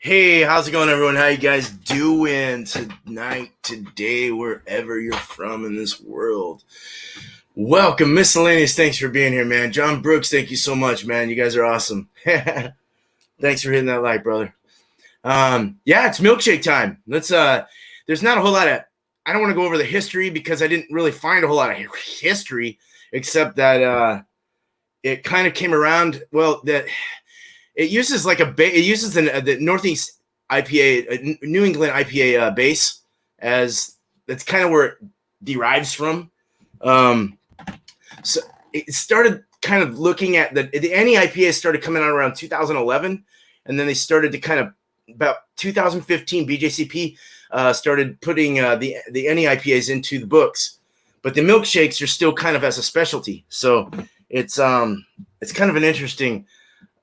Hey, how's it going, everyone? How you guys doing today, wherever you're from in this world? Welcome, Miscellaneous. Thanks for being here, man. John Brooks, thank you so much, man. You guys are awesome. Thanks for hitting that like, brother. Yeah, it's milkshake time. There's not a whole lot of, I don't want to go over the history because I didn't really find a whole lot of history, except that it kind of came around, it uses the Northeast IPA, New England IPA base, as that's kind of where it derives from. So it started kind of looking at the NE IPA started coming out around 2011, and then they started to kind of about 2015 BJCP started putting the NE IPAs into the books, but the milkshakes are still kind of as a specialty. So it's kind of an interesting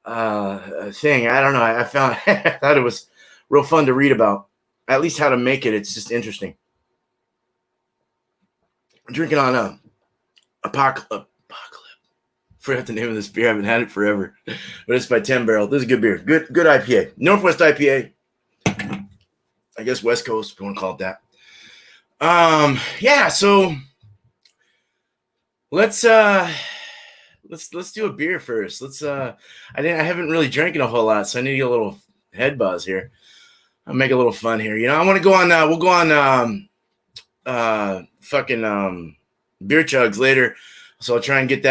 thing. I don't know. I thought it was real fun to read about, at least how to make it. It's just interesting. I'm drinking on Apocalypse. Forgot the name of this beer. I haven't had it forever, but it's by 10 Barrel. This is a good beer. Good IPA. Northwest IPA. I guess West Coast, if you want to call it that. Yeah. So let's do a beer first. I haven't really drank it a whole lot, so I need to get a little head buzz here. I'll make a little fun here. I want to go on. We'll go on beer chugs later. So I'll try and get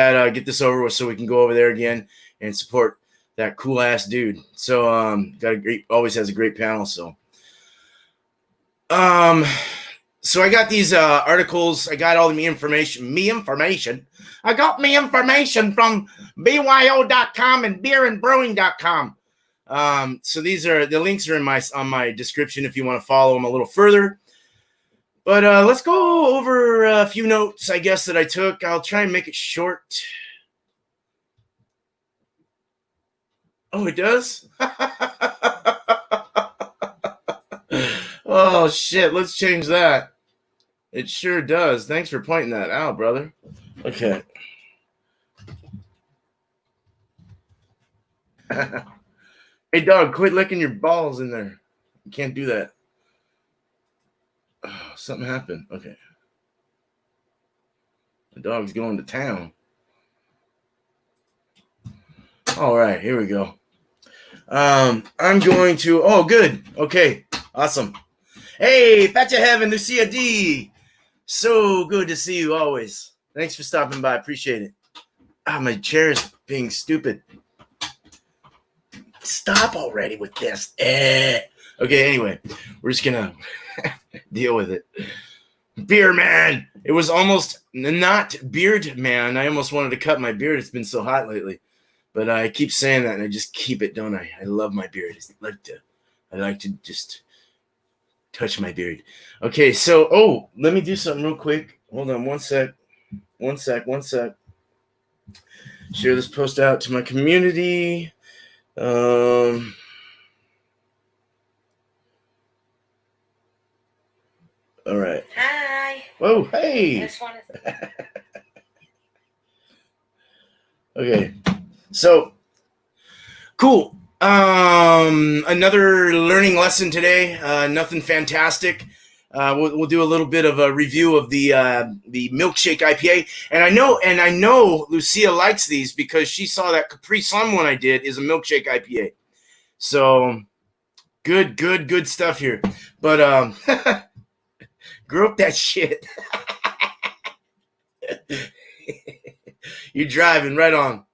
this over with so we can go over there again and support that cool ass dude. So always has a great panel. So I got these articles. I got all the information. I got me information from byo.com and beerandbrewing.com. So these are the links are on my description if you want to follow them a little further. But let's go over a few notes, I guess, that I took. I'll try and make it short. Oh, it does? Oh, shit. Let's change that. It sure does. Thanks for pointing that out, brother. Okay. Hey, dog, quit licking your balls in there. You can't do that. Oh, something happened. Okay. The dog's going to town. All right, here we go. I'm going to... Oh, good. Okay, awesome. Hey, Fetcha Heaven, Lucia D. So good to see you always. Thanks for stopping by. Appreciate it. My chair is being stupid. Stop already with this. Okay, anyway, we're just going to deal with it. Beer man. It was almost not beard man. I almost wanted to cut my beard. It's been so hot lately. But I keep saying that, and I just keep it, don't I? I love my beard. I like to just touch my beard. Okay, so, let me do something real quick. Hold on one sec. Share this post out to my community. All right. Hi. Whoa, hey. Okay. So, cool. Another learning lesson today. Nothing fantastic. We'll do a little bit of a review of the Milkshake IPA, and I know Lucia likes these because she saw that Capri Sun one I did is a Milkshake IPA. So, good stuff here. But grew up that shit. You're driving right on.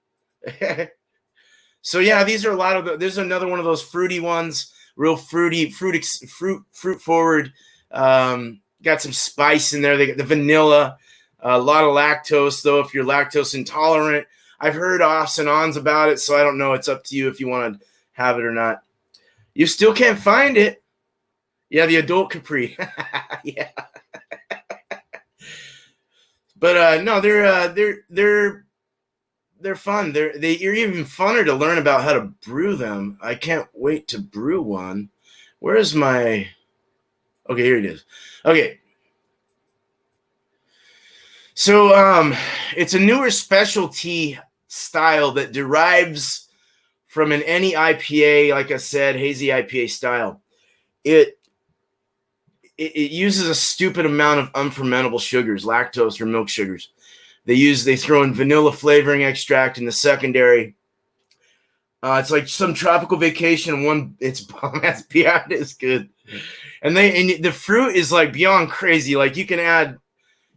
So yeah, these are there's another one of those fruity ones, real fruity, fruit forward. Got some spice in there. They got the vanilla, a lot of lactose though. If you're lactose intolerant, I've heard offs and ons about it, so I don't know. It's up to you if you want to have it or not. You still can't find it. Yeah, the adult Capri. Yeah. But no, they're fun. You're even funner to learn about how to brew them. I can't wait to brew one. Where is my... Okay, here it is. Okay. So it's a newer specialty style that derives from any IPA, like I said, hazy IPA style. It uses a stupid amount of unfermentable sugars, lactose or milk sugars. They throw in vanilla flavoring extract in the secondary. It's like some tropical vacation. It's bomb ass beer. It is good, and the fruit is like beyond crazy. Like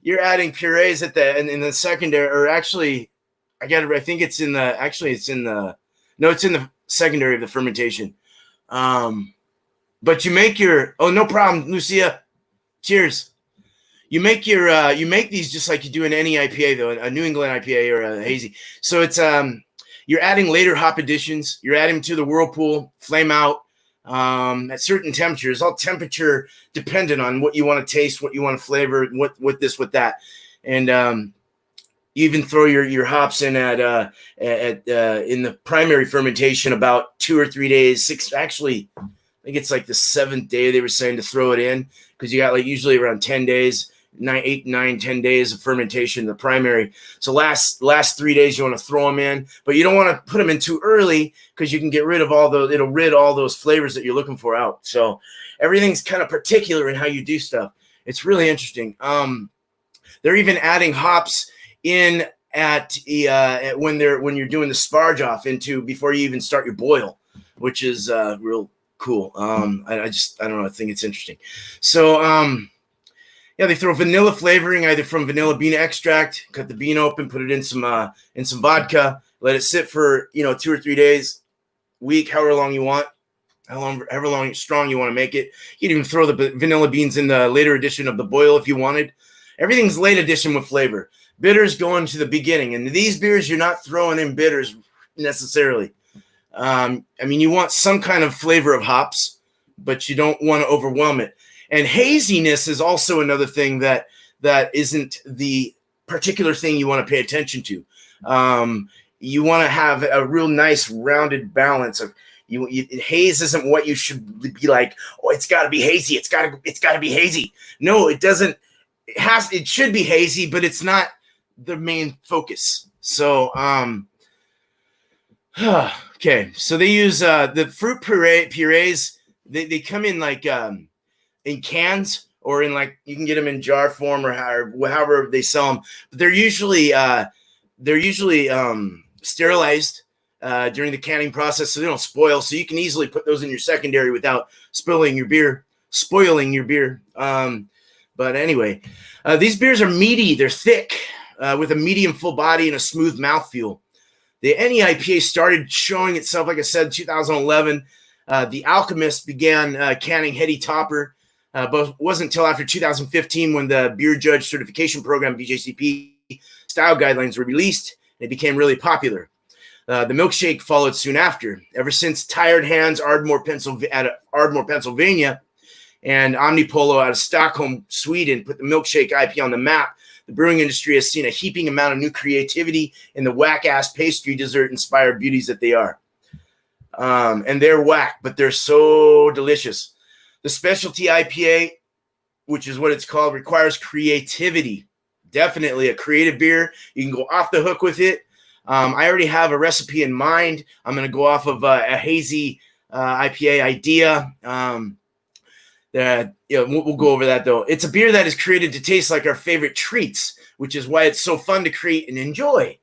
you're adding purees in the secondary, or actually, I think it's in the it's in the secondary of the fermentation. But you make no problem, Lucia. Cheers. You make these just like you do in any IPA though, a New England IPA or a hazy. So it's you're adding later hop additions. You're adding to the whirlpool, flame out at certain temperatures. All temperature dependent on what you want to taste, what you want to flavor, what this, what that, and you even throw your hops in in the primary fermentation about 2 or 3 days. Actually, I think it's like the 7th day they were saying to throw it in, because you got like usually around 10 days. 8, 9, 10 days of fermentation in the primary. So last 3 days you want to throw them in, but you don't want to put them in too early, because you can get rid of it'll rid all those flavors that you're looking for out. So everything's kind of particular in how you do stuff. It's really interesting. They're even adding hops in when you're doing the sparge off before you even start your boil, which is real cool. I don't know. I think it's interesting. So, yeah, they throw vanilla flavoring either from vanilla bean extract, cut the bean open, put it in some vodka, let it sit for 2 or 3 days, week, however long you want, however long strong you want to make it. You can even throw the vanilla beans in the later edition of the boil if you wanted. Everything's late edition with flavor. Bitters go into the beginning, and these beers you're not throwing in bitters necessarily. I mean, you want some kind of flavor of hops, but you don't want to overwhelm it. And haziness is also another thing that isn't the particular thing you want to pay attention to. You want to have a real nice rounded balance of haze isn't what you should be like. Oh, it's got to be hazy. It's got to be hazy. No, it doesn't. It should be hazy, but it's not the main focus. So okay. So they use the fruit purees. They come in like in cans, or in like you can get them in jar form, or however they sell them. But they're usually sterilized during the canning process, so they don't spoil. So you can easily put those in your secondary without spoiling your beer. But anyway, these beers are meaty. They're thick with a medium full body and a smooth mouthfeel. The NE IPA started showing itself, like I said, 2011. The Alchemist began canning Heady Topper. But it wasn't until after 2015 when the Beer Judge Certification Program, BJCP, style guidelines were released, and it became really popular. The Milkshake followed soon after. Ever since Tired Hands Ardmore, Pennsylvania, and Omnipolo out of Stockholm, Sweden, put the Milkshake IPA on the map, the brewing industry has seen a heaping amount of new creativity in the whack-ass pastry dessert-inspired beauties that they are. And they're whack, but they're so delicious. The specialty IPA, which is what it's called, requires creativity. Definitely a creative beer. You can go off the hook with it. I already have a recipe in mind. I'm going to go off of a hazy IPA idea. We'll go over that, though. It's a beer that is created to taste like our favorite treats, which is why it's so fun to create and enjoy.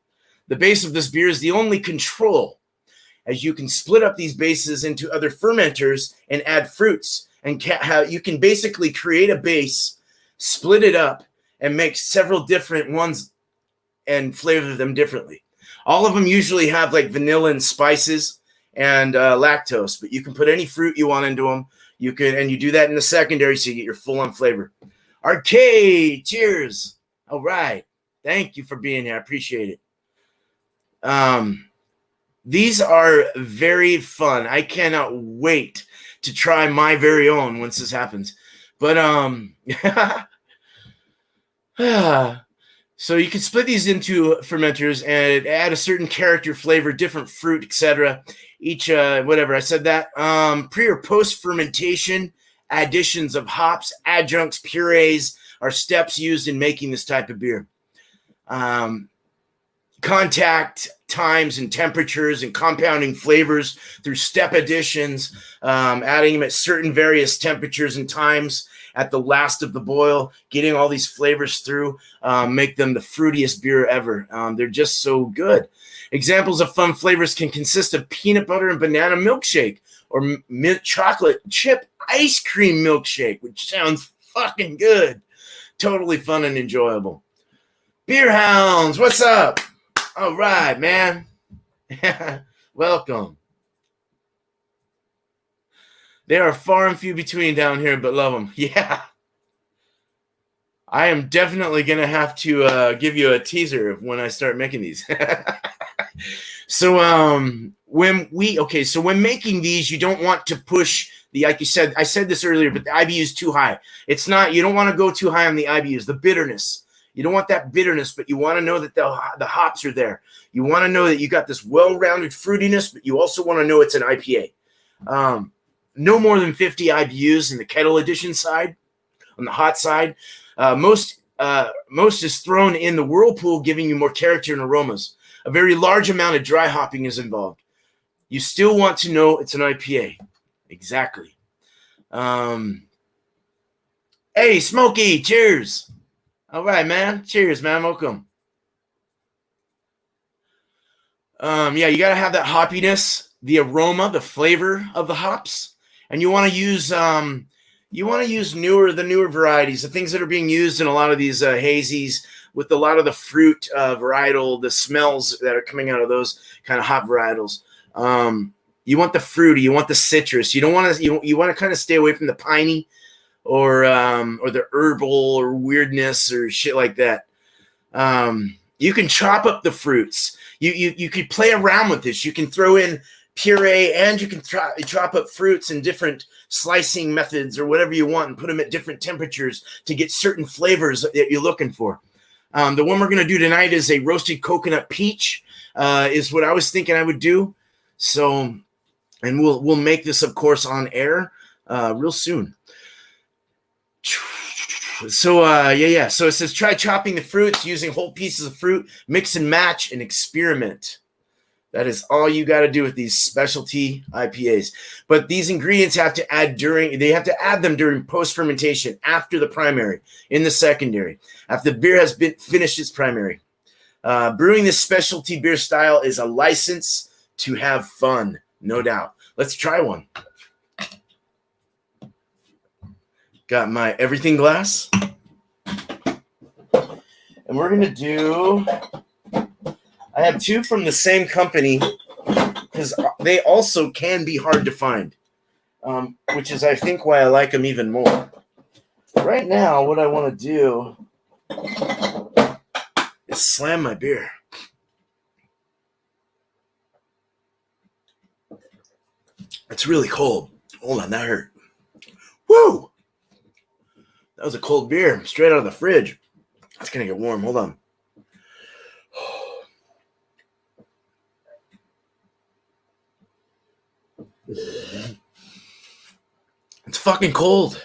The base of this beer is the only control, as you can split up these bases into other fermenters and add fruits. And you can basically create a base, split it up, and make several different ones and flavor them differently. All of them usually have like vanilla and spices and lactose, but you can put any fruit you want into them. And you do that in the secondary, so you get your full-on flavor. Arcade, cheers! All right, thank you for being here. I appreciate it. These are very fun. I cannot wait to try my very own once this happens. But so you can split these into fermenters and add a certain character, flavor, different fruit, etc. Each whatever I said that. Pre or post fermentation additions of hops, adjuncts, purees are steps used in making this type of beer. contact times and temperatures and compounding flavors through step additions, adding them at certain various temperatures and times at the last of the boil, getting all these flavors through, make them the fruitiest beer ever. They're just so good. Examples of fun flavors can consist of peanut butter and banana milkshake or mint chocolate chip ice cream milkshake, which sounds fucking good. Totally fun and enjoyable. Beer hounds, what's up? All right, man. Welcome. They are far and few between down here, but love them. Yeah. I am definitely going to have to give you a teaser of when I start making these. So when making these, you don't want to push like you said, I said this earlier, but the IBU is too high. It's not, you don't want to go too high on the IBUs, the bitterness. You don't want that bitterness, but you want to know that the hops are there. You want to know that you got this well-rounded fruitiness, but you also want to know it's an IPA. No more than 50 IBUs in the kettle edition side. On the hot side, most is thrown in the whirlpool, giving you more character and aromas. A very large amount of dry hopping is involved. You still want to know it's an IPA. Exactly. Hey, Smokey, cheers. All right, man. Cheers, man. Welcome. Yeah, you got to have that hoppiness, the aroma, the flavor of the hops. And you want to use the newer varieties, the things that are being used in a lot of these hazies with a lot of the fruit varietal, the smells that are coming out of those kind of hop varietals. You want the fruity, you want the citrus. You don't want to you want to kind of stay away from the piney or the herbal or weirdness or shit like that. You can chop up the fruits. You could play around with this. You can throw in puree and you can chop up fruits in different slicing methods or whatever you want and put them at different temperatures to get certain flavors that you're looking for. The one we're going to do tonight is a roasted coconut peach, is what I was thinking I would do. So, and we'll make this, of course, on air real soon. So, yeah. So it says, try chopping the fruits using whole pieces of fruit, mix and match, and experiment. That is all you got to do with these specialty IPAs. But these ingredients have to add them during post-fermentation, after the primary, in the secondary, after the beer has finished its primary. Brewing this specialty beer style is a license to have fun, no doubt. Let's try one. Got my everything glass. And we're going to do... I have two from the same company because they also can be hard to find, which is, I think, why I like them even more. Right now, what I want to do is slam my beer. It's really cold. Hold on, that hurt. Woo! That was a cold beer, straight out of the fridge. It's going to get warm. Hold on. It's fucking cold.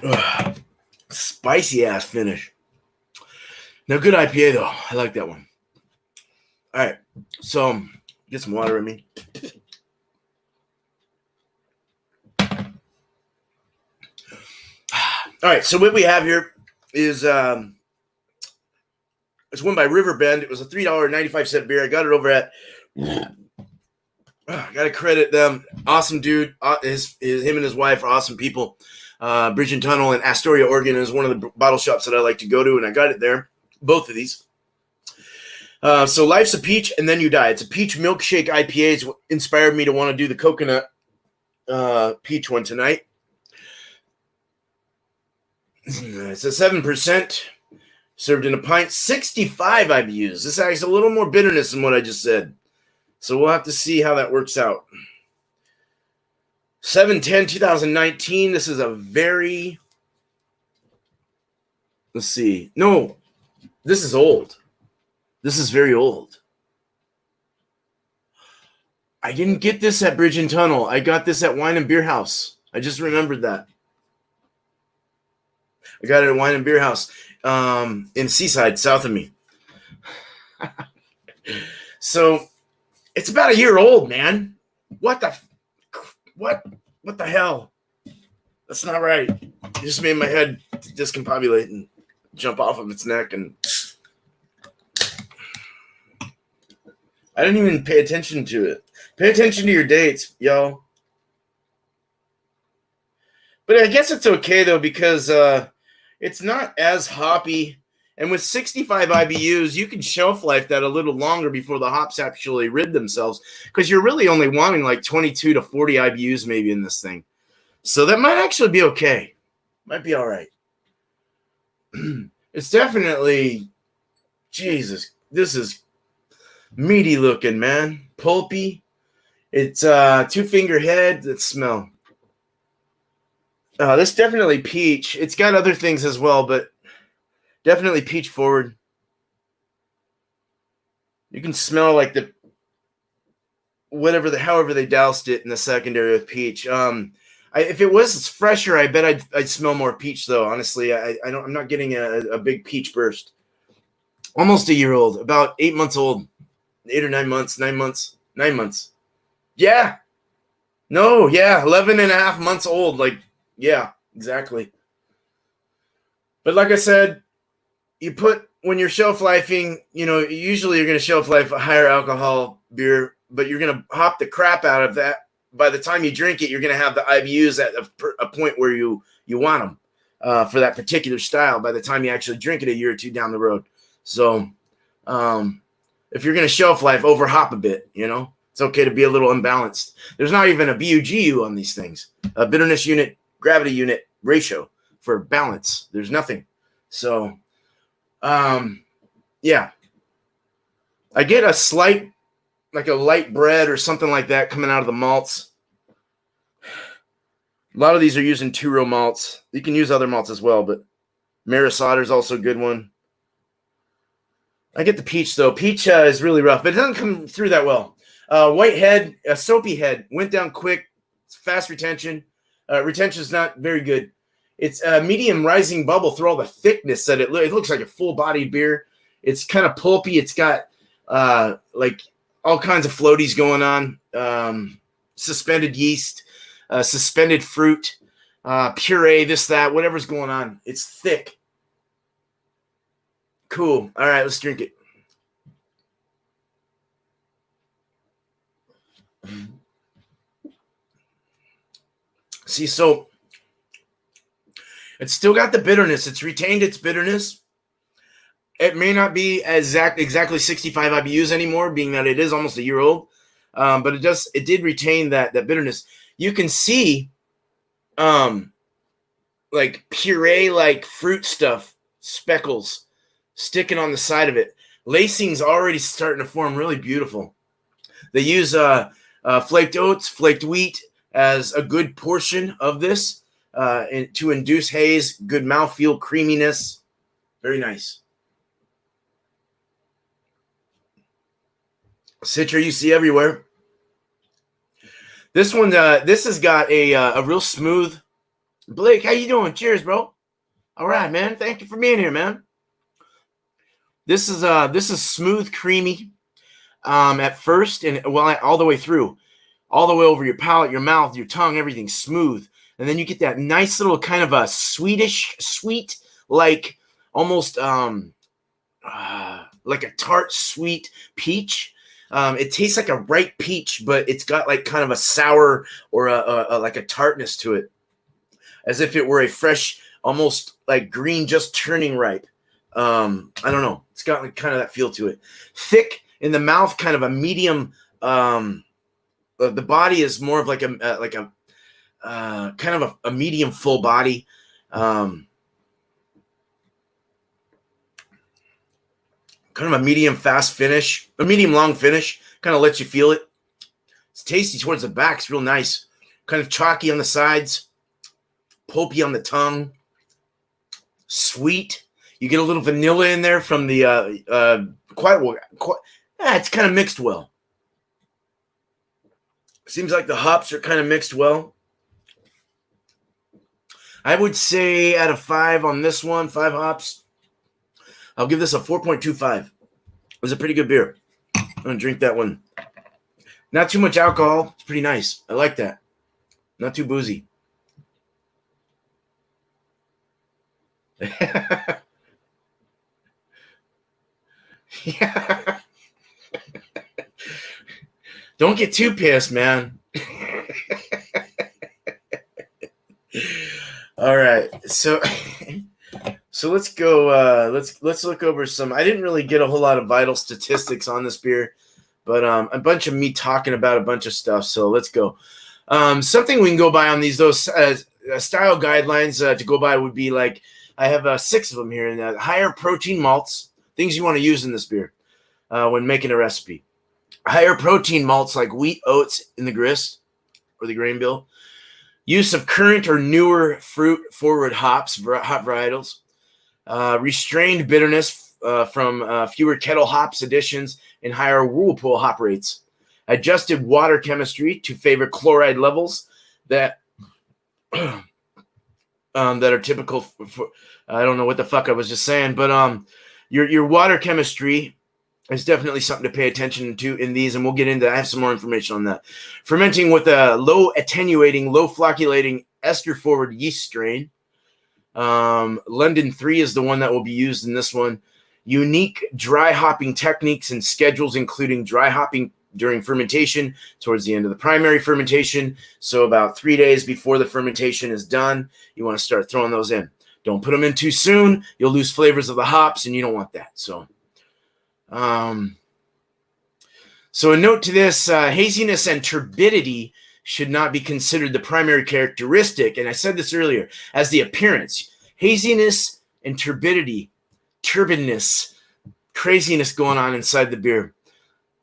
Ugh. Spicy ass finish. Now, good IPA though. I like that one. All right, so get some water in me. All right, so what we have here is it's one by Riverbend. It was a $3.95 beer. I got it over at. I gotta credit them. Awesome dude. Him and his wife are awesome people. Bridge and Tunnel in Astoria, Oregon is one of the bottle shops that I like to go to, and I got it there. Both of these. So Life's a Peach and Then You Die. It's a peach milkshake IPA. It's what inspired me to want to do the coconut peach one tonight. It's a 7%. Served in a pint. 65 IBUs. This has a little more bitterness than what I just said. So we'll have to see how that works out. 7/10/2019. This is a very... Let's see. No, this is old. This is very old. I didn't get this at Bridge and Tunnel. I got this at Wine and Beer House. I just remembered that. I got it at Wine and Beer House in Seaside, south of me. So it's about a year old, man. What the hell? That's not right. It just made my head discombobulate and jump off of its neck, and I didn't even pay attention to it. Pay attention to your dates, yo. But I guess it's okay though, because it's not as hoppy. And with 65 IBUs, you can shelf life that a little longer before the hops actually rid themselves, because you're really only wanting like 22 to 40 IBUs maybe in this thing. So that might actually be okay. Might be all right. It's definitely, Jesus, this is meaty looking, man. Pulpy. It's two-finger head. That smell. This definitely peach. It's got other things as well, but definitely peach forward. You can smell like the however they doused it in the secondary with peach. If it was fresher, I bet I'd smell more peach though. Honestly, I'm not getting a big peach burst. Almost a year old, about 8 months old, 8 or 9 months, 9 months, 9 months. Yeah, no, yeah, 11 and a half months old. Like, yeah, exactly. But like I said, when you're shelf lifing, usually you're going to shelf life a higher alcohol beer, but you're going to hop the crap out of that. By the time you drink it, you're going to have the IBUs at a point where you want them for that particular style by the time you actually drink it a year or two down the road. So if you're going to shelf life, over hop a bit, it's okay to be a little unbalanced. There's not even a BUGU on these things, a bitterness unit, gravity unit ratio for balance. There's nothing. So, yeah, I get a slight, like a light bread or something like that coming out of the malts. A lot of these are using two-row malts. You can use other malts as well, but Marisada is also a good one. I get the peach, though. Peach is really rough, but it doesn't come through that well. White head, a soapy head, went down quick, fast retention. Retention is not very good. It's a medium rising bubble through all the thickness that it looks like a full-bodied beer. It's kind of pulpy. It's got like all kinds of floaties going on, suspended yeast, suspended fruit, puree, this, that, whatever's going on. It's thick. Cool. All right, let's drink it. See, so it's still got the bitterness. It's retained its bitterness. It may not be exactly 65 IBUs anymore, being that it is almost a year old, but it did retain that bitterness. You can see, like puree, like fruit stuff, speckles sticking on the side of it. Lacing's already starting to form really beautiful. They use flaked oats, flaked wheat as a good portion of this to induce haze, good mouthfeel, creaminess. Very nice. Citra you see everywhere. This one, this has got a real smooth. Blake, how you doing? Cheers, bro. All right, man. Thank you for being here, man. This is smooth, creamy at first, and all the way through, all the way over your palate, your mouth, your tongue, everything smooth, and then you get that nice little kind of a sweet, like almost like a tart sweet peach. It tastes like a ripe peach, but it's got like kind of a sour or like a tartness to it, as if it were a fresh, almost like green, just turning ripe. I don't know. It's got like kind of that feel to it. Thick in the mouth, kind of a medium. The body is more of like a kind of a medium full body. Kind of a medium fast finish, a medium long finish. Kind of lets you feel it. It's tasty towards the back. It's real nice. Kind of chalky on the sides, pulpy on the tongue, sweet. You get a little vanilla in there from the it's kind of mixed well. Seems like the hops are kind of mixed well. I would say out of 5 on this one, 5 hops, I'll give this a 4.25. It was a pretty good beer. I'm going to drink that one. Not too much alcohol. It's pretty nice. I like that. Not too boozy. Yeah. Don't get too pissed, man. All right. So let's go let's look over some. I didn't really get a whole lot of vital statistics on this beer, but a bunch of me talking about a bunch of stuff. So let's go. Something we can go by on these style guidelines to go by would be like I have 6 of them here, and higher protein malts, things you want to use in this beer when making a recipe. Higher protein malts like wheat, oats in the grist or the grain bill. Use of current or newer fruit-forward hop varietals. Restrained bitterness from fewer kettle hops additions and higher whirlpool hop rates. Adjusted water chemistry to favor chloride levels that that are typical for I don't know what the fuck I was just saying, but your water chemistry is definitely something to pay attention to in these, and we'll get into that. I have some more information on that. Fermenting with a low attenuating, low flocculating ester forward yeast strain. London 3 is the one that will be used in this one. Unique dry hopping techniques and schedules, including dry hopping during fermentation towards the end of the primary fermentation. So about 3 days before the fermentation is done, you want to start throwing those in. Don't put them in too soon. You'll lose flavors of the hops, and you don't want that. So a note to this, haziness and turbidity should not be considered the primary characteristic. And I said this earlier, as the appearance. Haziness and turbidity, turbidness, craziness going on inside the beer.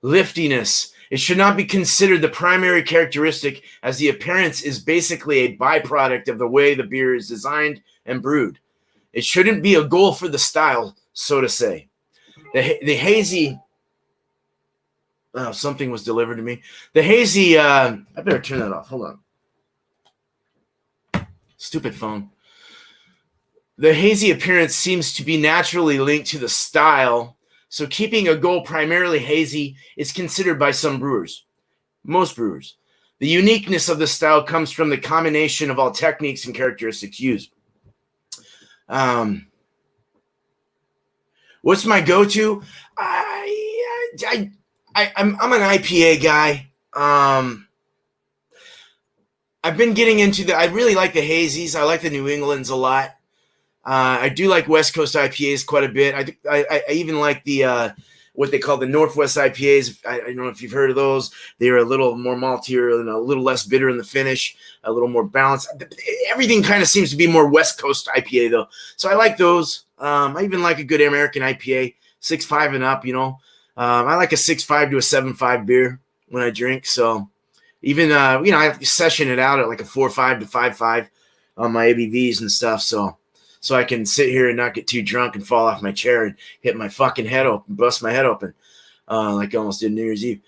Liftiness. It should not be considered the primary characteristic, as the appearance is basically a byproduct of the way the beer is designed and brewed. It shouldn't be a goal for the style, so to say. The hazy... Oh, something was delivered to me. The hazy... I better turn that off. Hold on. Stupid phone. The hazy appearance seems to be naturally linked to the style, so keeping a goal primarily hazy is considered by some brewers, most brewers. The uniqueness of the style comes from the combination of all techniques and characteristics used. What's my go-to? I'm an IPA guy. I've been getting into I really like the hazies. I like the New Englands a lot. I do like West Coast IPAs quite a bit. I even like the what they call the Northwest IPAs. I don't know if you've heard of those. They're a little more maltier and a little less bitter in the finish, a little more balanced. Everything kind of seems to be more West Coast IPA though. So I like those. I even like a good American IPA, 6.5 and up. I like a 6.5 to a 7.5 beer when I drink. So even I have to session it out at like a 4.5 to 5.5 on my ABVs and stuff. So I can sit here and not get too drunk and fall off my chair and hit my fucking head open, bust my head open, like I almost did New Year's Eve.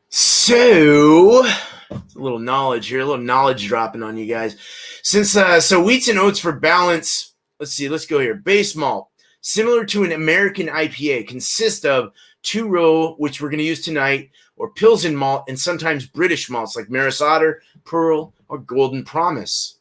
So a little knowledge here, a little knowledge dropping on you guys. Since so wheats and oats for balance. Let's go here. Base malt, similar to an American IPA, consist of 2-row, which we're going to use tonight, or Pilsen malt, and sometimes British malts like Maris Otter, Pearl, or Golden Promise.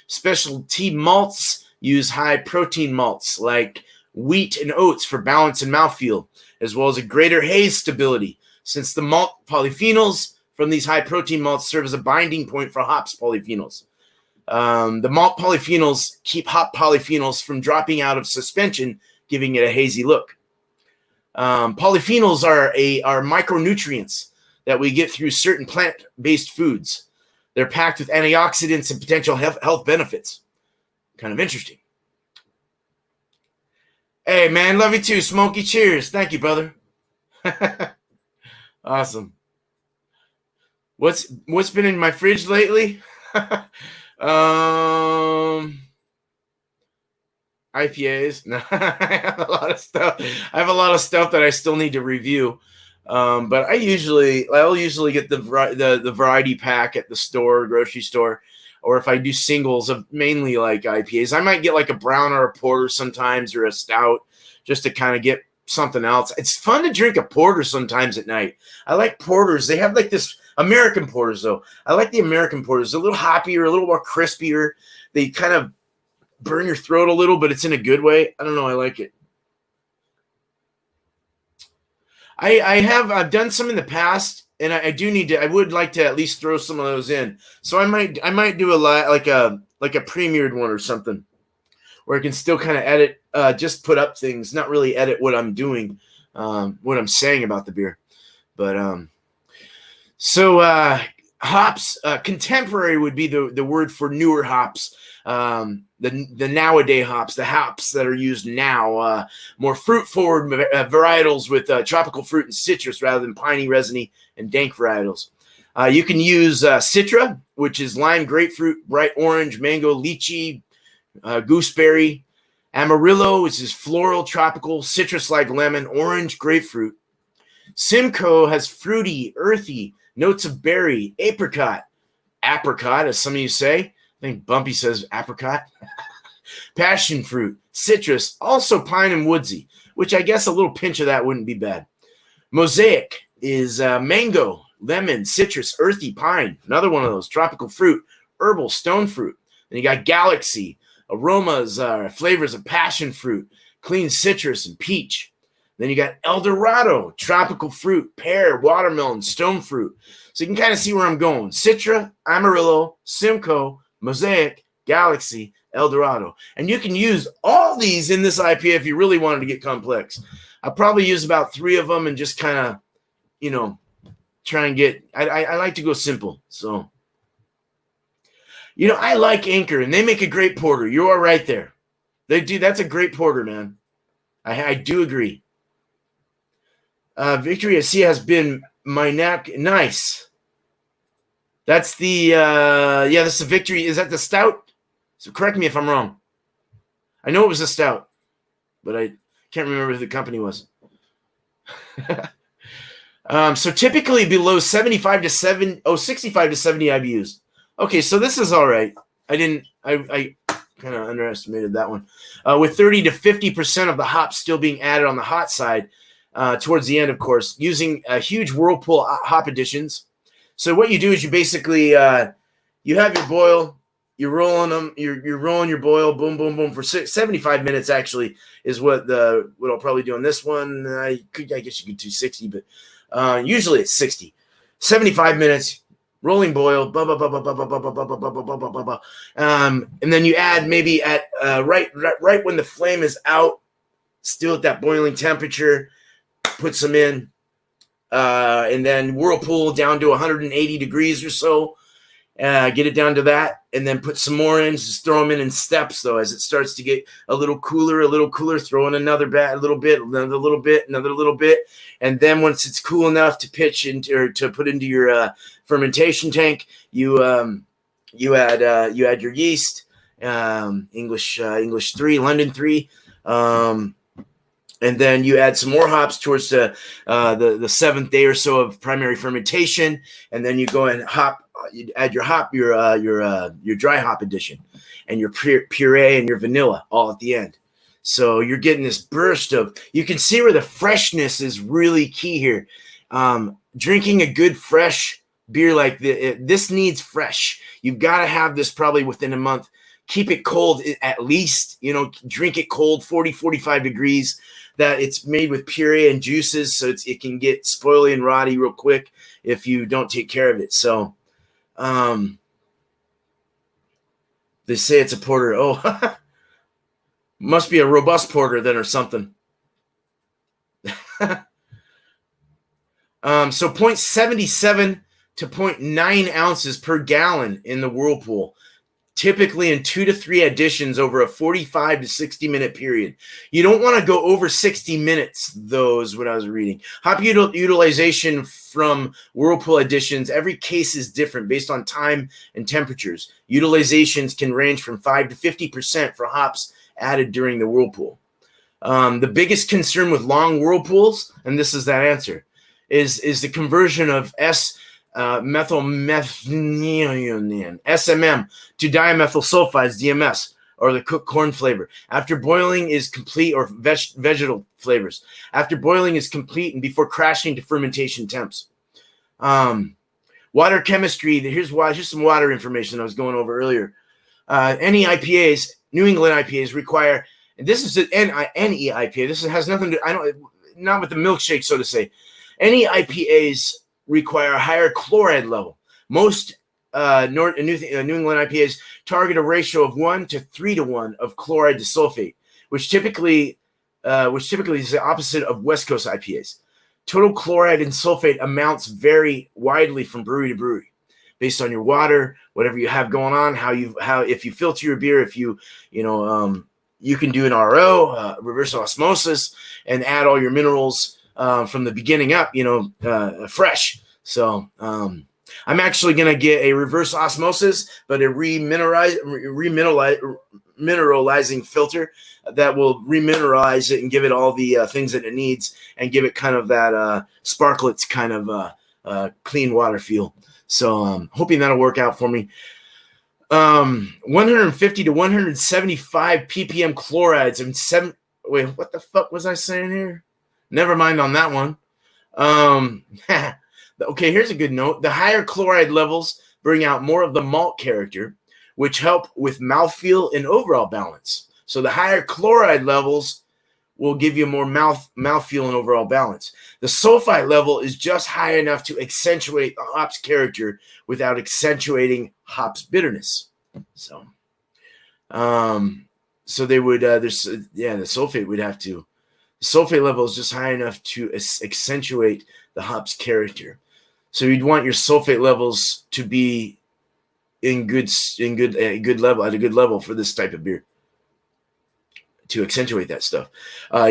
Specialty malts use high protein malts like wheat and oats for balance and mouthfeel, as well as a greater haze stability, since the malt polyphenols from these high protein malts serve as a binding point for hops polyphenols. The malt polyphenols keep hop polyphenols from dropping out of suspension, giving it a hazy look. Polyphenols are micronutrients that we get through certain plant-based foods. They're packed with antioxidants and potential health benefits. Kind of interesting. Hey, man, love you too, Smokey. Cheers. Thank you, brother. Awesome. What's been in my fridge lately? IPAs. No, I have a lot of stuff. I have a lot of stuff that I still need to review. But I'll usually get the variety pack at the store, grocery store, or if I do singles of mainly like IPAs, I might get like a brown or a porter sometimes, or a stout, just to kind of get something else. It's fun to drink a porter sometimes at night. I like porters. They have like this American porters though. I like the American porters. A little hoppier, a little more crispier. They kind of burn your throat a little, but it's in a good way. I don't know. I like it. I've done some in the past, and I do need to. I would like to at least throw some of those in. So I might do like a premiered one or something, where I can still kind of edit, just put up things, not really edit what I'm doing, what I'm saying about the beer. But hops, contemporary would be the word for newer hops. The nowadays hops, the hops that are used now, more fruit forward varietals with tropical fruit and citrus rather than piney, resiny, and dank varietals. You can use Citra, which is lime, grapefruit, bright orange, mango, lychee, gooseberry. Amarillo, which is floral, tropical, citrus like lemon, orange, grapefruit. Simcoe has fruity, earthy notes of berry, apricot, as some of you say. I think Bumpy says apricot. Passion fruit, citrus, also pine and woodsy, which I guess a little pinch of that wouldn't be bad. Mosaic is mango, lemon, citrus, earthy, pine. Another one of those. Tropical fruit, herbal, stone fruit. Then you got Galaxy, aromas, flavors of passion fruit, clean citrus, and peach. Then you got Eldorado, tropical fruit, pear, watermelon, stone fruit. So you can kind of see where I'm going. Citra, Amarillo, Simcoe, Mosaic, Galaxy, Eldorado. And you can use all these in this IPA if you really wanted to get complex. I'll probably use about 3 of them and just kind of, try and get – I like to go simple. So, I like Anchor, and they make a great porter. You are right there. They do. That's a great porter, man. I do agree. Victory at Sea has been my neck. Nice. That's the that's the Victory. Is that the stout? So correct me if I'm wrong. I know it was a stout, but I can't remember who the company was. So typically below 65 to 70 IBUs. Okay, so this is all right. I kind of underestimated that one. With 30 to 50% of the hops still being added on the hot side towards the end, of course, using huge Whirlpool hop additions. So what you do is you basically you have your boil, you're rolling them, you're rolling your boil, boom, boom, boom for 75 minutes. Actually, is what I'll probably do on this one. I guess you could do 60, but usually it's 60. 75 minutes. Rolling boil, and then you add maybe at right when the flame is out, still at that boiling temperature, put some in, and then whirlpool down to 180 degrees or so, get it down to that, and then put some more in. Just throw them in steps though. As it starts to get a little cooler, throw in another a little bit, another little bit, and then once it's cool enough to pitch into or to put into your fermentation tank, you add your yeast, English 3, London 3, and then you add some more hops towards the 7th day or so of primary fermentation, and then you go and you add your dry hop addition, and your puree and your vanilla all at the end. So you're getting this burst of. You can see where the freshness is really key here. Drinking a good fresh beer like this needs fresh. You've got to have this probably within a month. Keep it cold at least, drink it cold, 40, 45 degrees, that it's made with puree and juices. So it can get spoily and rotty real quick if you don't take care of it. So they say it's a porter. Oh, must be a robust porter then or something. So 0.77 to 0.9 ounces per gallon in the Whirlpool, typically in 2 to 3 additions over a 45 to 60 minute period. You don't want to go over 60 minutes, though, is what I was reading. Hop utilization from Whirlpool additions, every case is different based on time and temperatures. Utilizations can range from 5 to 50% for hops added during the Whirlpool. The biggest concern with long Whirlpools, and this is that answer, is the conversion of methylmethionine (SMM) to dimethyl sulfides (DMS), or the cooked corn flavor. After boiling is complete, or vegetal flavors. After boiling is complete and before crashing to fermentation temps. Water chemistry. Here's some water information I was going over earlier. Any IPAs, New England IPAs require, and this is an NE IPA. This has nothing to, not with the milkshake, so to say. Any IPAs require a higher chloride level. Most New England IPAs target a ratio of 1 to 3 to 1 of chloride to sulfate, which typically is the opposite of West Coast IPAs. Total chloride and sulfate amounts vary widely from brewery to brewery, based on your water, whatever you have going on, how if you filter your beer, if you can do an RO, reverse osmosis, and add all your minerals from the beginning up, fresh. So I'm actually gonna get a reverse osmosis, but a remineralizing filter that will remineralize it and give it all the things that it needs, and give it kind of that sparklets kind of clean water feel. So hoping that'll work out for me. 150 to 175 ppm chlorides and wait, what the fuck was I saying here? Never mind on that one. Okay, here's a good note. The higher chloride levels bring out more of the malt character, which help with mouthfeel and overall balance. So the higher chloride levels will give you more mouthfeel and overall balance. The sulfite level is just high enough to accentuate the hops character without accentuating hops bitterness. So they would the sulfate would have to. The sulfate level is just high enough to accentuate the hops character. So you'd want your sulfate levels to be at a good level for this type of beer, to accentuate that stuff.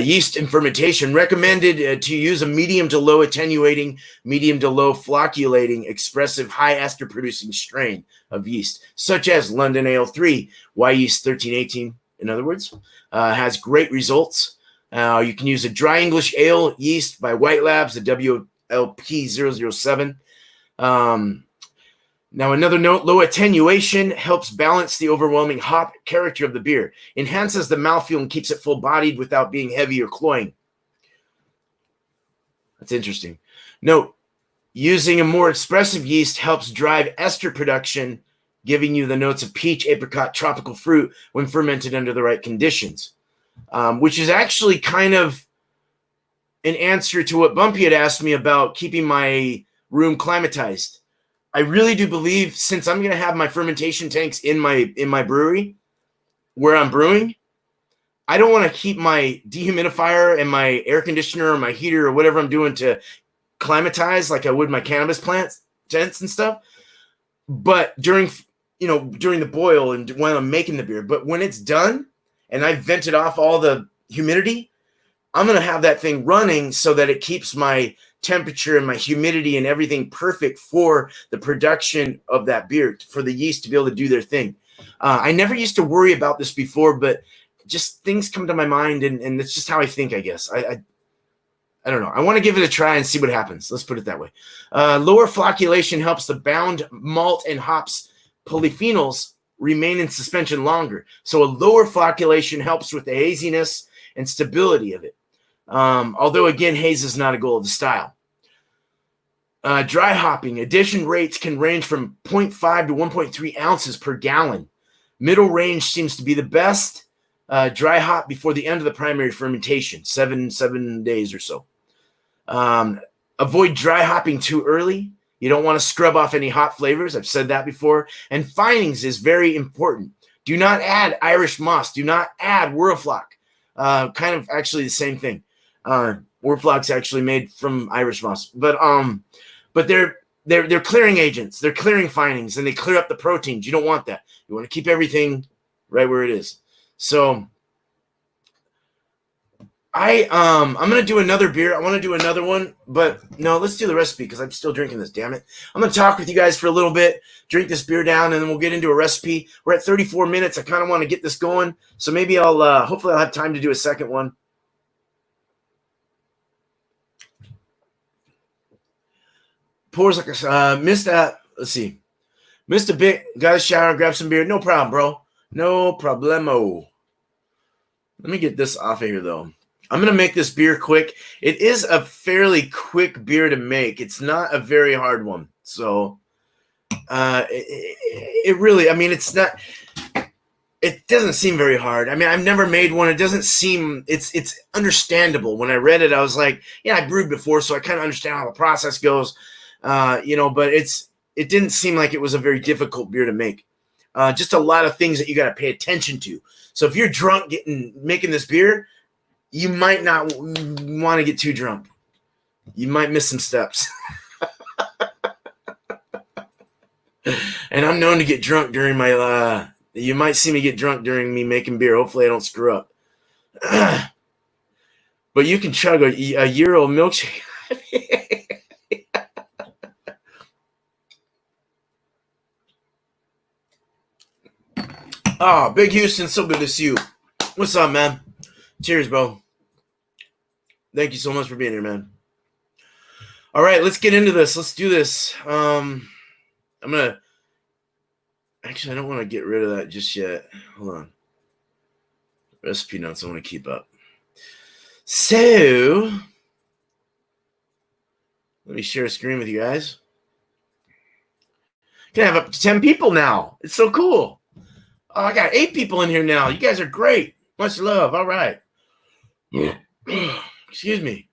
Yeast and fermentation. Recommended to use a medium to low attenuating, medium to low flocculating, expressive, high ester producing strain of yeast, such as London Ale 3, Y yeast 1318, in other words, has great results. You can use a dry English ale yeast by White Labs, the WLP007. Now, another note, low attenuation helps balance the overwhelming hop character of the beer, enhances the mouthfeel, and keeps it full-bodied without being heavy or cloying. That's interesting. Note, using a more expressive yeast helps drive ester production, giving you the notes of peach, apricot, tropical fruit when fermented under the right conditions, which is actually kind of an answer to what Bumpy had asked me about keeping my room climatized. I really do believe, since I'm going to have my fermentation tanks in my brewery where I'm brewing, I don't want to keep my dehumidifier and my air conditioner or my heater or whatever I'm doing to climatize like I would my cannabis plants, tents and stuff. But during the boil and when I'm making the beer, but when it's done and I've vented off all the humidity, I'm going to have that thing running so that it keeps my temperature and my humidity and everything perfect for the production of that beer, for the yeast to be able to do their thing. I never used to worry about this before, but just things come to my mind, and that's just how I think, I guess. I don't know. I want to give it a try and see what happens. Let's put it that way. Lower flocculation helps the bound malt and hops polyphenols remain in suspension longer. So a lower flocculation helps with the haziness and stability of it. Although, again, haze is not a goal of the style. Dry hopping. Addition rates can range from 0.5 to 1.3 ounces per gallon. Middle range seems to be the best. Dry hop before the end of the primary fermentation, 7 days or so. Avoid dry hopping too early. You don't want to scrub off any hop flavors. I've said that before. And finings is very important. Do not add Irish moss. Do not add Whirlfloc. Kind of actually the same thing. Whirlfloc's actually made from Irish moss, but they're clearing agents. They're clearing finings, and they clear up the proteins. You don't want that. You want to keep everything right where it is. So I'm gonna do another beer. I want to do another one, but no, let's do the recipe because I'm still drinking this. Damn it! I'm gonna talk with you guys for a little bit, drink this beer down, and then we'll get into a recipe. We're at 34 minutes. I kind of want to get this going, so maybe hopefully I'll have time to do a second one. Pours like a missed that. Let's see. Missed a bit. Got a shower. Grab some beer. No problem, bro. No problemo. Let me get this off of here, though. I'm going to make this beer quick. It is a fairly quick beer to make. It's not a very hard one. So, it really, I mean, it's not, it doesn't seem very hard. I mean, I've never made one. It doesn't seem, it's understandable. When I read it, I was like, yeah, I brewed before, so I kind of understand how the process goes, but it didn't seem like it was a very difficult beer to make. Just a lot of things that you got to pay attention to. So if you're drunk making this beer, you might not want to get too drunk. You might miss some steps. And I'm known to get drunk during my, you might see me get drunk during me making beer. Hopefully I don't screw up. But you can chug a year-old milkshake. Oh, Big Houston, so good to see you. What's up, man? Cheers, bro. Thank you so much for being here, man. All right, let's get into this. Let's do this. I'm going to... Actually, I don't want to get rid of that just yet. Hold on. Recipe notes I want to keep up. So, let me share a screen with you guys. Can have up to 10 people now. It's so cool. Oh, I got 8 people in here now. You guys are great. Much love. All right. Excuse me.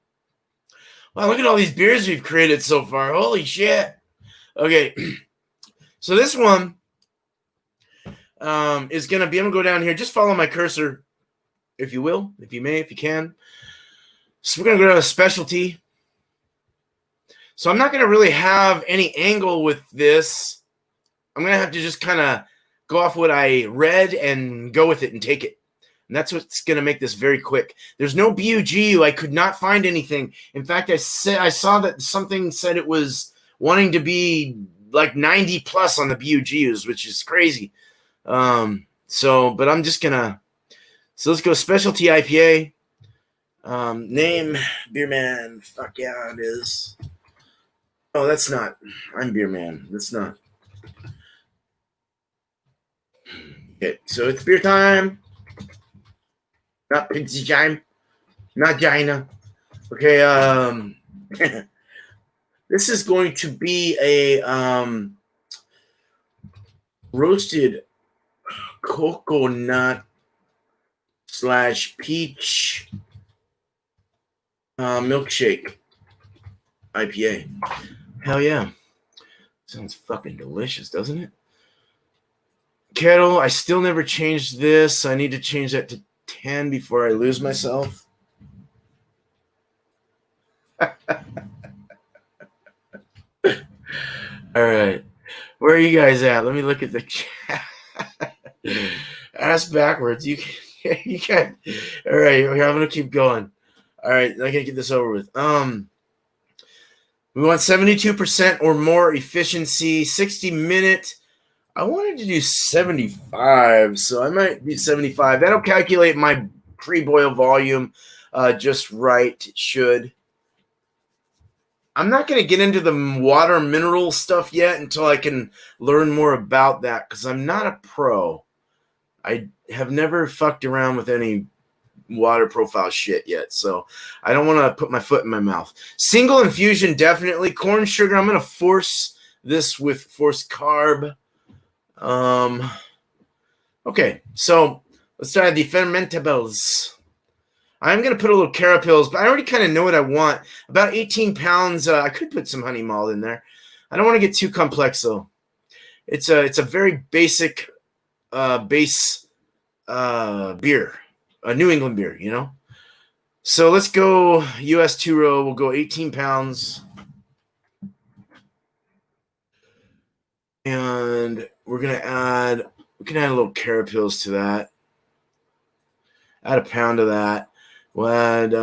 Wow, look at all these beers we've created so far. Holy shit. Okay. So this one is going to be, I'm going to go down here. Just follow my cursor, if you will, if you may, if you can. So we're going to go to a specialty. So I'm not going to really have any angle with this. I'm going to have to just kind of go off what I read and go with it and take it. And that's what's going to make this very quick. There's no BUGU. I could not find anything. In fact, I saw that something said it was wanting to be like 90 plus on the BUGUs, which is crazy. But I'm just going to, so let's go specialty IPA. Name, Beer Man. Fuck yeah, it is. Oh, that's not. I'm Beer Man. That's not. Okay, so it's beer time. Not pizza time. Not Gina. Okay, this is going to be a roasted coconut / peach milkshake IPA. Hell yeah. Sounds fucking delicious, doesn't it? Kettle, I still never changed this. I need to change that to 10 before I lose myself. All right. Where are you guys at? Let me look at the chat. Ask backwards. You can. All right. I'm going to keep going. All right. I'm going to get this over with. We want 72% or more efficiency, 60-minute. I wanted to do 75, so I might do 75. That'll calculate my pre-boil volume just right. It should. I'm not going to get into the water mineral stuff yet until I can learn more about that because I'm not a pro. I have never fucked around with any water profile shit yet, so I don't want to put my foot in my mouth. Single infusion, definitely. Corn sugar, I'm going to force this with forced carb. Okay, so let's try the fermentables. I'm going to put a little carapils, but I already kind of know what I want. About 18 pounds. I could put some honey malt in there. I don't want to get too complex, though. It's a very basic base beer, a New England beer, you know? So let's go US 2-row. We'll go 18 pounds. And we're going to add, we can add a little carapils to that. Add a pound of that. We'll add, you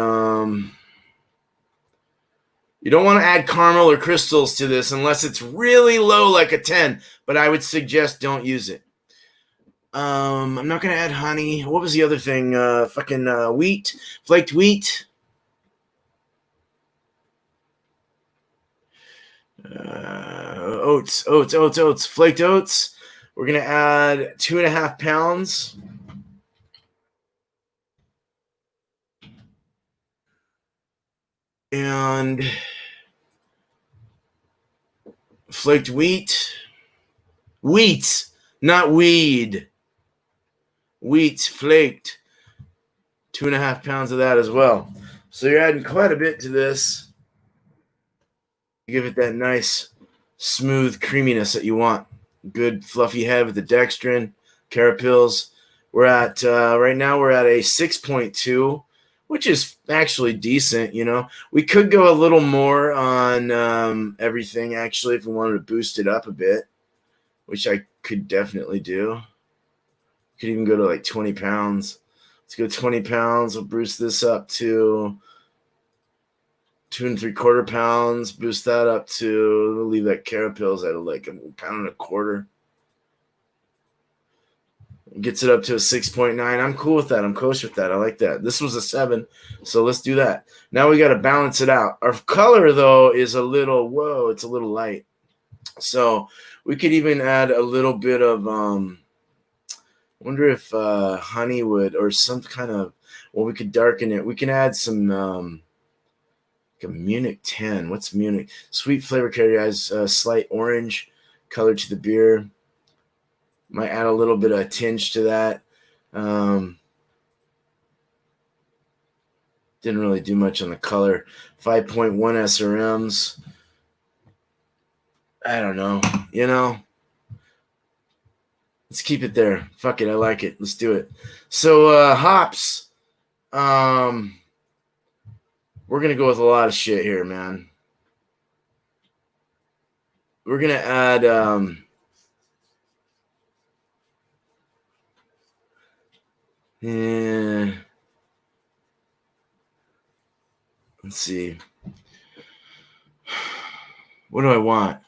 don't want to add caramel or crystals to this unless it's really low, like a 10, but I would suggest don't use it. I'm not going to add honey. What was the other thing? Wheat, flaked wheat. oats, flaked oats. We're gonna add 2.5 pounds. And flaked wheat, not weed, wheat flaked, 2.5 pounds of that as well. So you're adding quite a bit to this. Give it that nice, smooth creaminess that you want. Good fluffy head with the dextrin, carapils. We're at right now. We're at a 6.2, which is actually decent. You know, we could go a little more on everything actually if we wanted to boost it up a bit, which I could definitely do. Could even go to like 20 pounds. Let's go 20 pounds. We'll boost this up to 2 3/4 pounds. Boost that up to, we'll leave that carapils at like 1.25 pounds. Gets it up to a 6.9. I'm cool with that. I'm kosher with that. I like that. This was a 7, so let's do that. Now we got to balance it out. Our color, though, is a little, whoa, it's a little light. So we could even add a little bit of, wonder if honey would, or some kind of, well, we could darken it. We can add some, like a Munich 10. What's Munich? Sweet flavor characterized, slight orange color to the beer. Might add a little bit of tinge to that. Didn't really do much on the color. 5.1 SRMs. I don't know. You know, let's keep it there. Fuck it. I like it. Let's do it. So hops. We're going to go with a lot of shit here, man. We're going to add let's see. What do I want?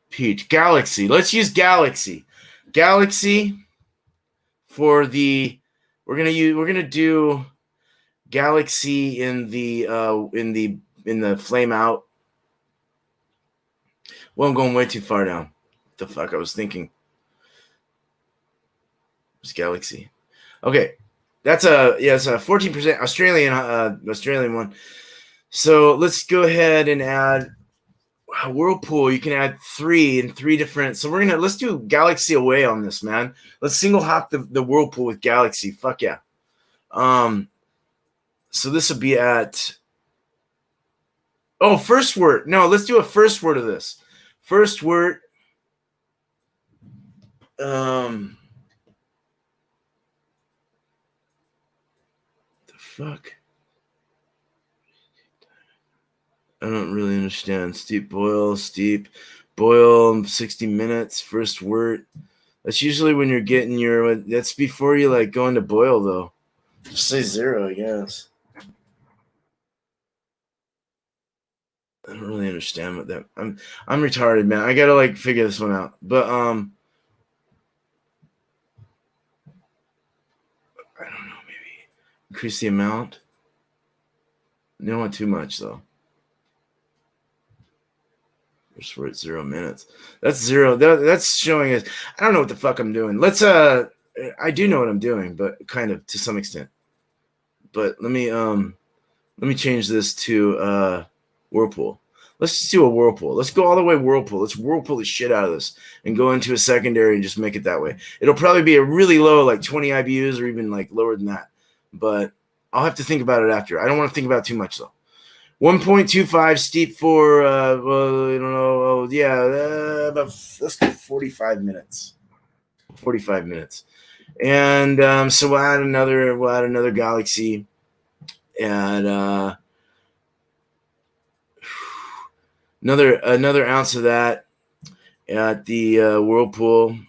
Peach. Galaxy. Let's use Galaxy. Galaxy for the, we're gonna do Galaxy in the flame out. Well, I'm going way too far down. What the fuck I was thinking. It's Galaxy. Okay. It's a 14% Australian one. So let's go ahead and add Whirlpool. You can add 3 in 3 different. So let's do Galaxy away on this, man. Let's single hop the Whirlpool with Galaxy. Fuck yeah. So this would be at, first wort. No, let's do a first wort of this. First wort. The fuck? I don't really understand. Steep, boil, 60 minutes, first wort. That's usually when you're getting that's before you like going to boil though. Just say 0, I guess. I don't really understand what that, I'm retarded, man. I gotta like figure this one out. But I don't know, maybe increase the amount. You don't want too much though. First wort 0 minutes. That's 0. That's showing us. I don't know what the fuck I'm doing. Let's I do know what I'm doing, but kind of to some extent. But let me change this to Whirlpool. Let's just do a Whirlpool. Let's go all the way Whirlpool. Let's Whirlpool the shit out of this and go into a secondary and just make it that way. It'll probably be a really low, like 20 IBUs or even like lower than that. But I'll have to think about it after. I don't want to think about it too much though. 1.25 steep for well, I don't know. About, let's go 45 minutes. 45 minutes. And so we'll add another Galaxy. And another ounce of that at the Whirlpool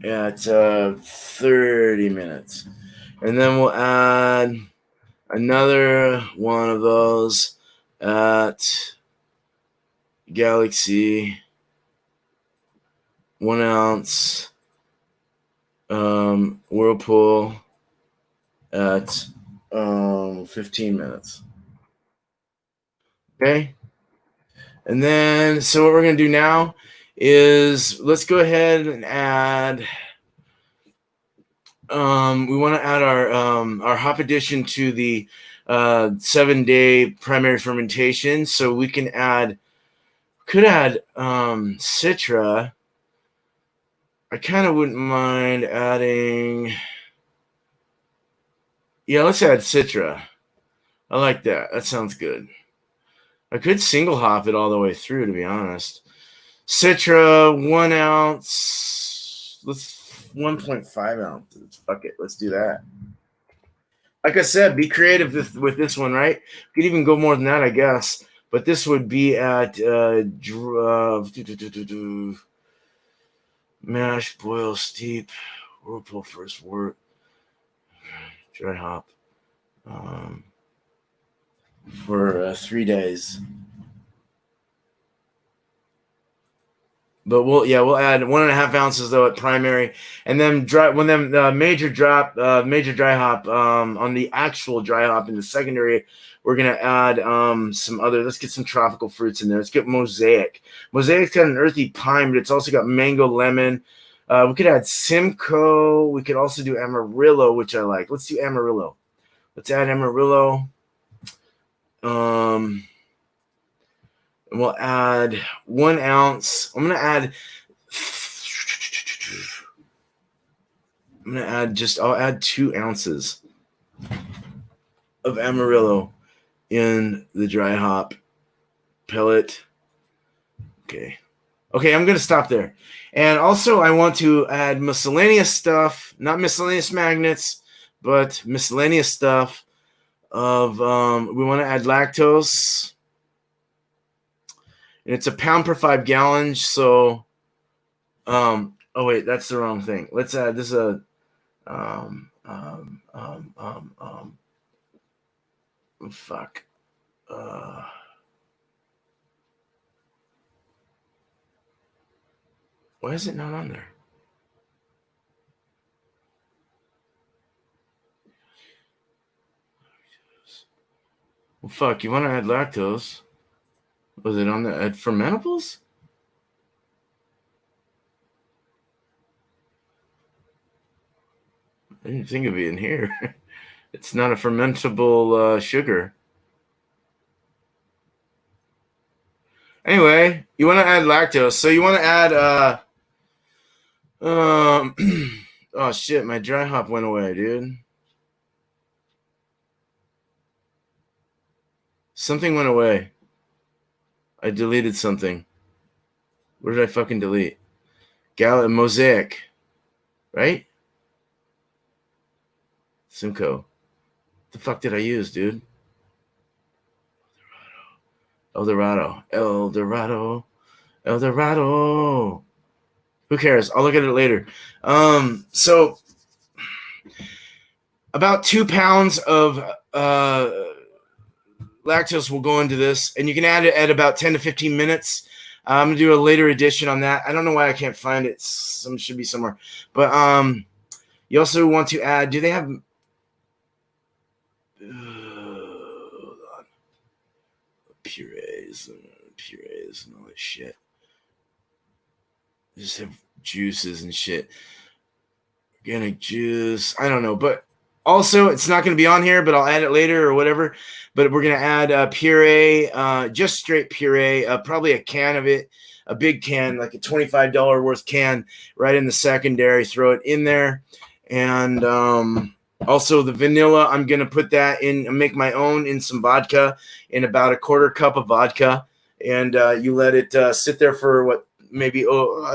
at 30 minutes. And then we'll add another one of those at Galaxy, 1 ounce, Whirlpool at 15 minutes. Okay. And then, so what we're going to do now is let's go ahead and add. We want to add our hop addition to the 7-day primary fermentation. So we can could add Citra. I kind of wouldn't mind adding. Yeah, let's add Citra. I like that. That sounds good. I could single hop it all the way through, to be honest. Citra, 1 ounce. Let's 1.5 ounces. Fuck it. Let's do that. Like I said, be creative with this one, right? You could even go more than that, I guess. But this would be at mash, boil, steep, whirlpool, first wort, dry hop for 3 days. But we'll add 1.5 ounces though at primary, and then major dry hop on the actual dry hop in the secondary. We're gonna add some other. Let's get some tropical fruits in there. Let's get Mosaic. Mosaic's got an earthy pine, but it's also got mango, lemon. We could add Simcoe. We could also do Amarillo, which I like. Let's do Amarillo. Let's add Amarillo. And we'll add 1 ounce. I'll add I'll add 2 ounces of Amarillo in the dry hop pellet. Okay, I'm going to stop there. And also I want to add miscellaneous stuff, not miscellaneous magnets, but miscellaneous stuff of, we want to add lactose. And it's a pound per 5 gallons. So, oh wait, that's the wrong thing. Let's add this. Fuck. Why is it not on there? Well, fuck. You want to add lactose? Was it on there at fermentables? I didn't think of it in here. It's not a fermentable sugar. Anyway, you want to add lactose. So you want to add oh shit, my dry hop went away, dude. Something went away. I deleted something. What did I fucking delete? Mosaic. Right? Simcoe. What the fuck did I use, dude? El Dorado. Who cares? I'll look at it later. So about 2 pounds of lactose will go into this, and you can add it at about 10 to 15 minutes. I'm gonna do a later edition on that. I don't know why I can't find it. Some should be somewhere. But you also want to add. Do they have? Hold on. Purees and all that shit. They just have juices and shit. Organic juice. I don't know, but also it's not going to be on here, but I'll add it later or whatever. But we're going to add puree, just straight puree, probably a can of it, a big can, like a $25 worth can, right in the secondary. Throw it in there, and also the vanilla. I'm going to put that in and make my own in some vodka, in about a 1/4 cup of vodka, and you let it sit there for maybe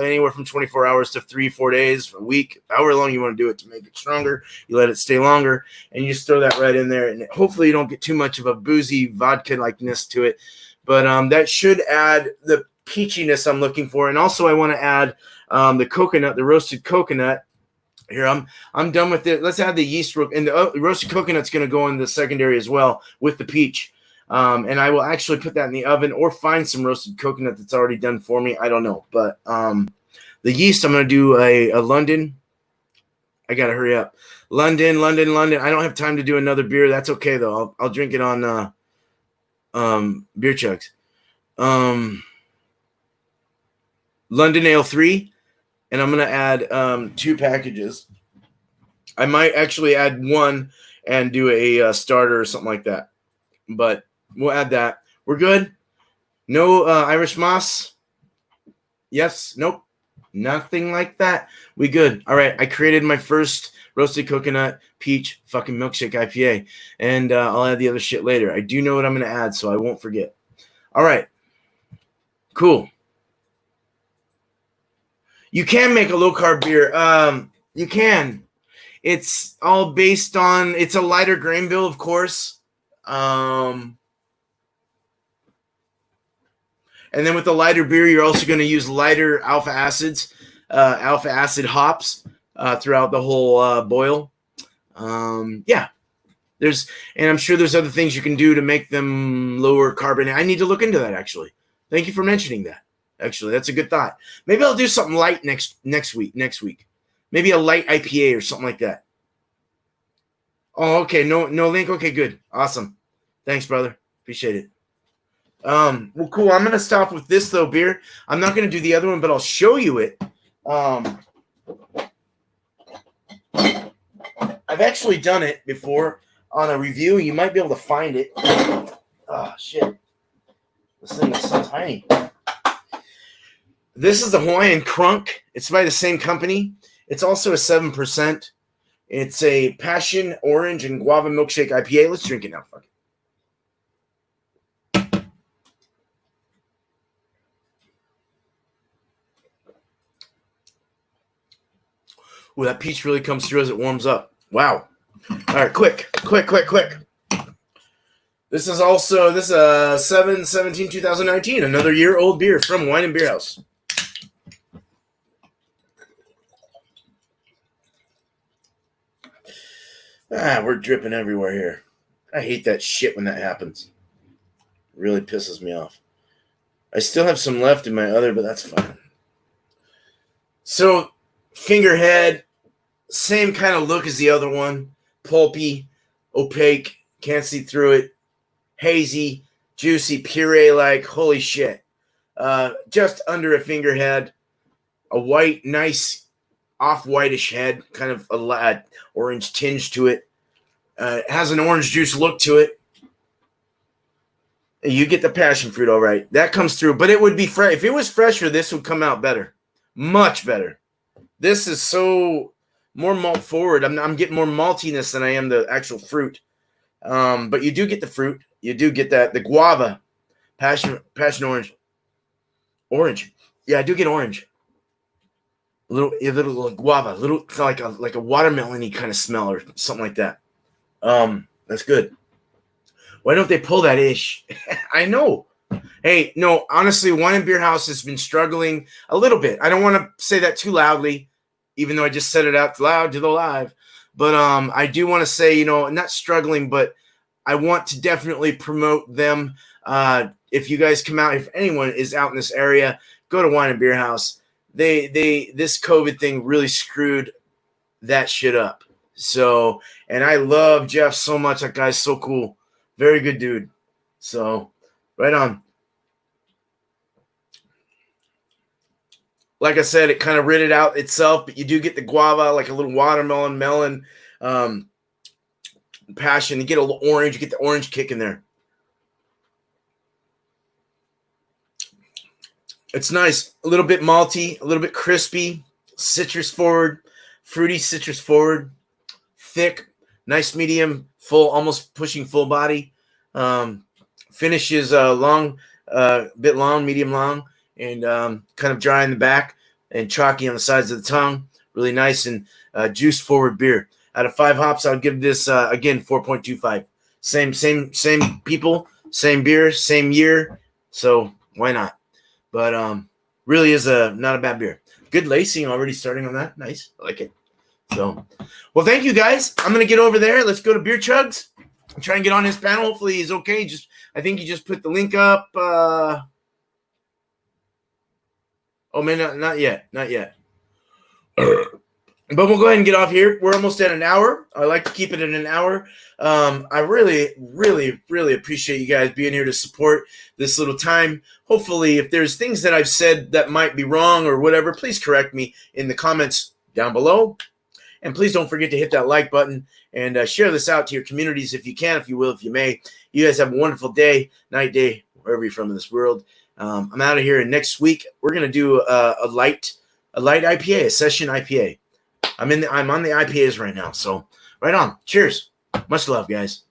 anywhere from 24 hours to 3-4 days, a week, however long you want to do it to make it stronger. You let it stay longer, and you just throw that right in there, and hopefully you don't get too much of a boozy vodka likeness to it, but that should add the peachiness I'm looking for. And also I want to add the coconut, the roasted coconut. Here, I'm done with it. Let's add the yeast, and the roasted coconut's going to go in the secondary as well with the peach. And I will actually put that in the oven or find some roasted coconut that's already done for me. I don't know. But the yeast, I'm going to do a London. I got to hurry up. London. I don't have time to do another beer. That's okay, though. I'll drink it on Beer Chugs. London Ale 3, and I'm going to add 2 packages. I might actually add 1 and do a starter or something like that. But we'll add that. We're good. No Irish Moss. Yes. Nope. Nothing like that. We good. All right. I created my first roasted coconut peach fucking milkshake IPA, and I'll add the other shit later. I do know what I'm going to add, so I won't forget. All right. Cool. You can make a low carb beer. You can. It's all based on. It's a lighter grain bill, of course. And then with the lighter beer, you're also going to use lighter alpha acids, alpha acid hops throughout the whole boil. Yeah, and I'm sure there's other things you can do to make them lower carbon. I need to look into that, actually. Thank you for mentioning that. Actually, that's a good thought. Maybe I'll do something light next week. Maybe a light IPA or something like that. Oh, okay. No link. Okay, good. Awesome. Thanks, brother. Appreciate it. Well, cool. I'm gonna stop with this though, beer. I'm not gonna do the other one, but I'll show you it. I've actually done it before on a review. You might be able to find it. Oh shit! This thing is so tiny. This is the Hawaiian Crunk. It's by the same company. It's also a 7%. It's a passion orange and guava milkshake IPA. Let's drink it now. Fuck it. Ooh, that peach really comes through as it warms up. Wow. All right, quick. This is 7/17/2019, another year old beer from Wine and Beer House. We're dripping everywhere here. I hate that shit when that happens. It really pisses me off. I still have some left in my other, but that's fine. So, fingerhead, same kind of look as the other one. Pulpy, opaque, can't see through it. Hazy, juicy, puree-like, holy shit. Just under a fingerhead. A white, nice, off-whitish head, kind of a orange tinge to it. It has an orange juice look to it. You get the passion fruit, all right. That comes through, but it would be fresh. If it was fresher, this would come out better. Much better. This is so more malt forward. I'm getting more maltiness than I am the actual fruit. But you do get the fruit. You do get the guava, passion orange. Orange. Yeah, I do get orange. A little guava, like a watermelon-y kind of smell or something like that. That's good. Why don't they pull that ish? I know. Hey, no, honestly, Wine and Beer House has been struggling a little bit. I don't want to say that too loudly, even though I just said it out loud to the live. But I do want to say, not struggling, but I want to definitely promote them. If you guys come out, if anyone is out in this area, go to Wine and Beer House. This COVID thing really screwed that shit up. So, and I love Jeff so much. That guy's so cool. Very good dude. So, right on. Like I said, it kind of rid it out itself, but you do get the guava, like a little watermelon, melon, passion. You get a little orange. You get the orange kick in there. It's nice. A little bit malty, a little bit crispy, citrus forward, fruity citrus forward, thick, nice medium, full, almost pushing full body. Finishes long, bit long, medium long, and kind of dry in the back and chalky on the sides of the tongue. Really nice and juice forward beer. Out of 5 hops, I'll give this again 4.25. Same people, same beer, same year. So why not? But really is not a bad beer. Good lacing already starting on that. Nice. I like it. So, well, thank you guys. I'm going to get over there. Let's go to Beer Chugs. I'm trying to get on his panel. Hopefully he's okay. I think he just put the link up. Oh, man, not yet. Not yet. But we'll go ahead and get off here. We're almost at an hour. I like to keep it at an hour. I really, really, really appreciate you guys being here to support this little time. Hopefully, if there's things that I've said that might be wrong or whatever, please correct me in the comments down below. And please don't forget to hit that like button and share this out to your communities if you can, if you will, if you may. You guys have a wonderful day, night, day, wherever you're from in this world. I'm out of here, and next week we're gonna do a light IPA, a session IPA. I'm on the IPAs right now, so right on. Cheers. Much love, guys.